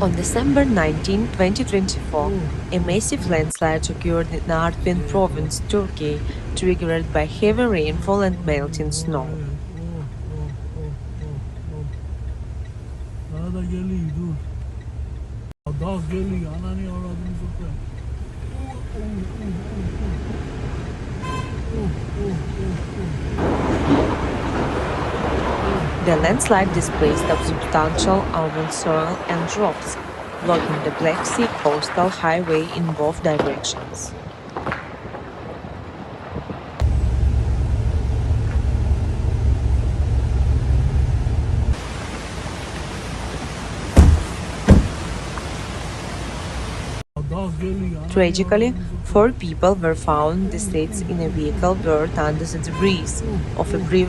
On December 19, 2024, a massive landslide occurred in Artvin province, Turkey, triggered by heavy rainfall and melting snow. Daha da geliyor dur. Daha geliyor ananı avradını satayım. The landslide displaced a substantial urban soil and rocks, blocking the Black Sea coastal highway in both directions. Daha geliyor ananı Tragically, avradını satayım. 4 people were found deceased in a vehicle buried under the debris of a previous